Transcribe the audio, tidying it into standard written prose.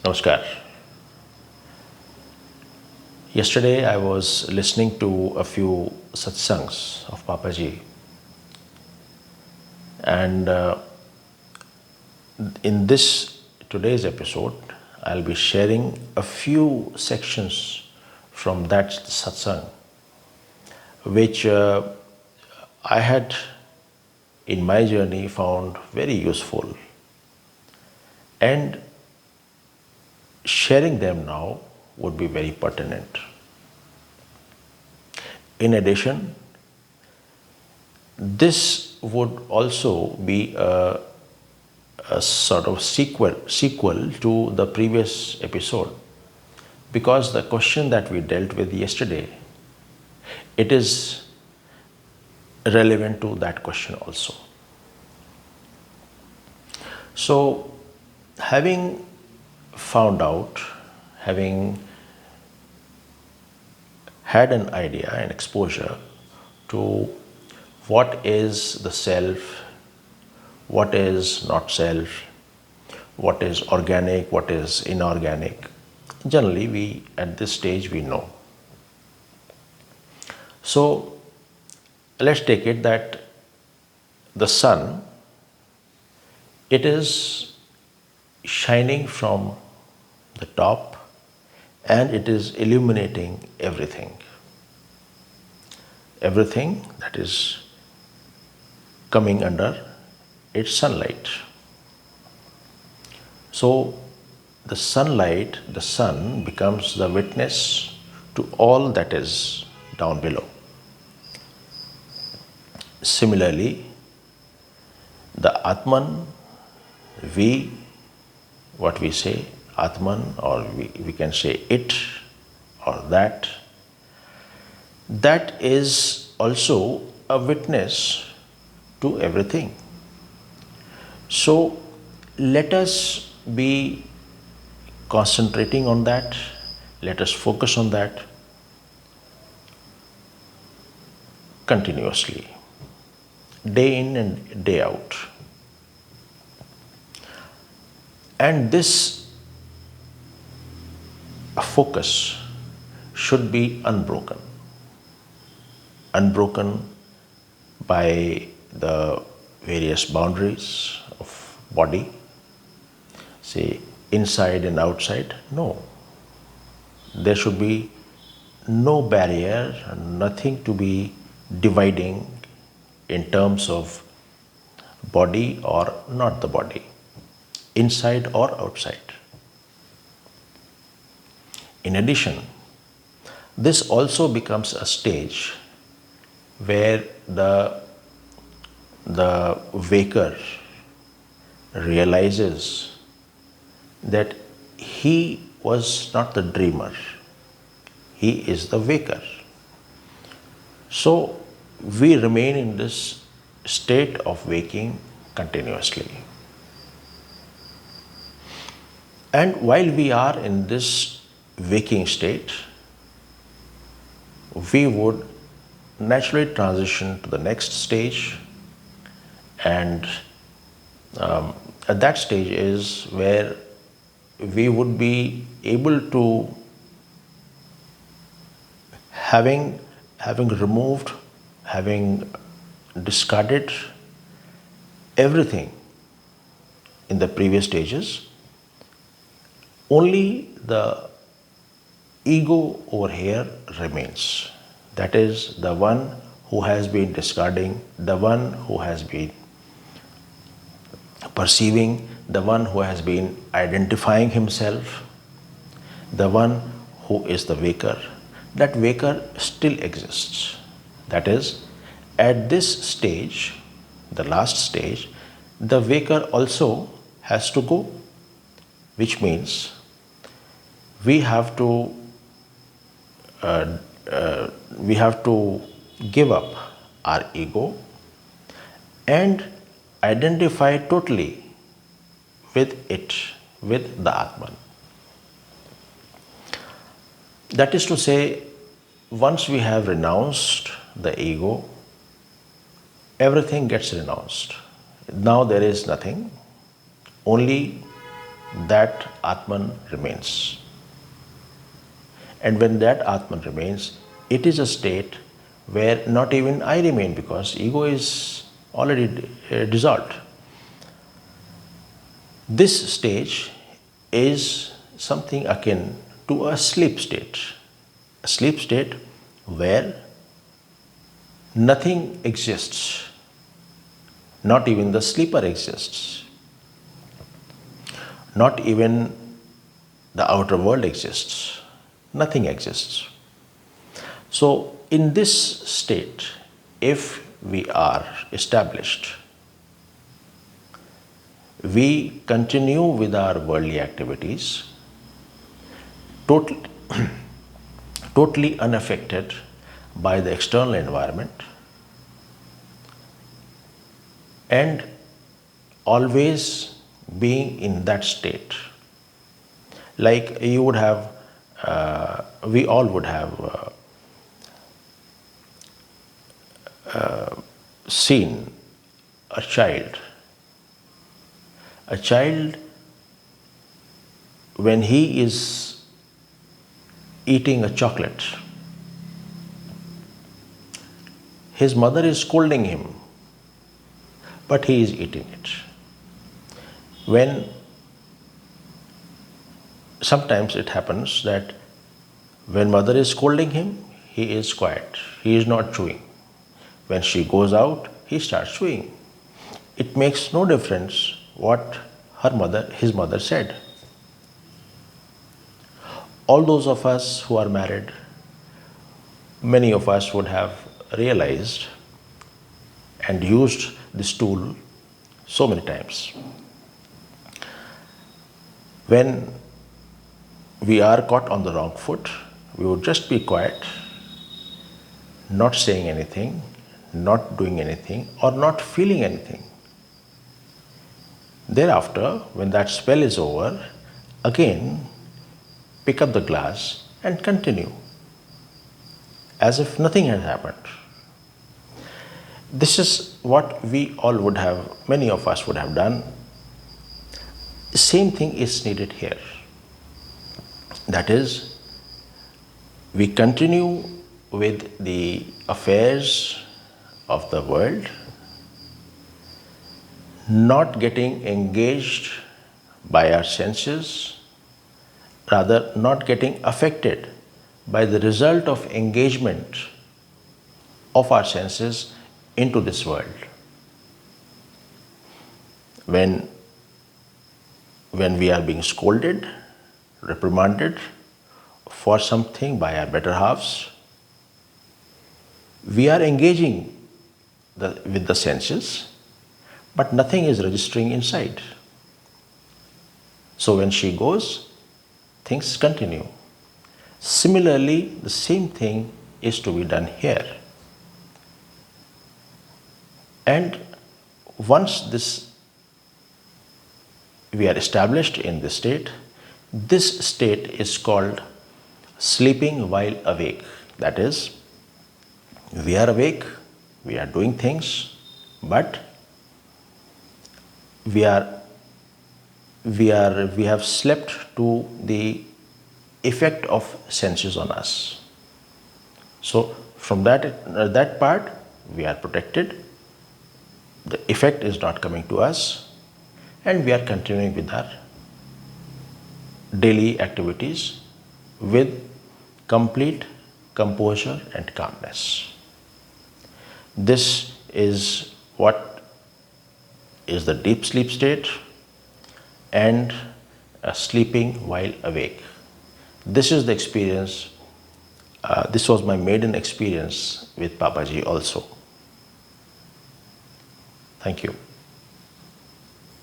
Namaskar. Yesterday I was listening to a few satsangs of Papaji, and in this today's episode, I'll be sharing a few sections from that satsang, which I had in my journey found very useful, and sharing them now would be very pertinent. In addition, this would also be a sort of sequel to the previous episode, because the question that we dealt with yesterday, it is relevant to that question also. So, having found out, having had an idea and exposure to what is the self, what is not self, what is organic, what is inorganic. Generally, we at this stage we know. So let's take it that the sun, it is shining from the top and it is illuminating everything. Everything that is coming under its sunlight. So the sunlight, the sun becomes the witness to all that is down below. Similarly, the Atman, we, what we say, Atman, or we can say it or that is also a witness to everything. So let us be concentrating on that, let us focus on that continuously, day in and day out. And this focus should be unbroken. Unbroken by the various boundaries of body, say inside and outside. No. There should be no barrier, nothing to be dividing in terms of body or not the body, inside or outside. In addition, this also becomes a stage where the waker realizes that he was not the dreamer, he is the waker. So we remain in this state of waking continuously. And while we are in this waking state, we would naturally transition to the next stage, and at that stage is where we would be able to, having removed, having discarded everything in the previous stages, only the ego over here remains. That is the one who has been discarding, the one who has been perceiving, the one who has been identifying himself, the one who is the waker. That waker still exists. That is, at this stage, the last stage, the waker also has to go, which means we have to give up our ego and identify totally with it, with the Atman. That is to say, once we have renounced the ego, everything gets renounced. Now there is nothing, only that Atman remains. And when that Atman remains, it is a state where not even I remain, because ego is already dissolved. This stage is something akin to a sleep state where nothing exists, not even the sleeper exists, not even the outer world exists, nothing exists. So, in this state, if we are established, we continue with our worldly activities totally, totally unaffected by the external environment, and always being in that state. Like you would have, we all would have seen a child. A child, when he is eating a chocolate, his mother is scolding him, but he is eating it. When sometimes it happens that when mother is scolding him, he is quiet, he is not chewing. When she goes out, he starts chewing. It makes no difference what his mother said. All those of us who are married, many of us would have realized and used this tool so many times. When we are caught on the wrong foot, we would just be quiet, not saying anything, not doing anything, or not feeling anything. Thereafter, when that spell is over, again pick up the glass and continue as if nothing had happened. This is what we all would have, many of us would have done. Same thing is needed here. That is, we continue with the affairs of the world, not getting engaged by our senses, rather not getting affected by the result of engagement of our senses into this world. When we are being scolded, reprimanded for something by our better halves, we are engaging with the senses, but nothing is registering inside. So when she goes, things continue. Similarly, the same thing is to be done here. And once we are established in this state is called sleeping while awake. That is, we are awake, we are doing things, but we have slept to the effect of senses on us. So from that part, we are protected. The effect is not coming to us, and we are continuing with our daily activities with complete composure and calmness. This is what is the deep sleep state and sleeping while awake. This is the experience. This was my maiden experience with Papaji also. Thank you.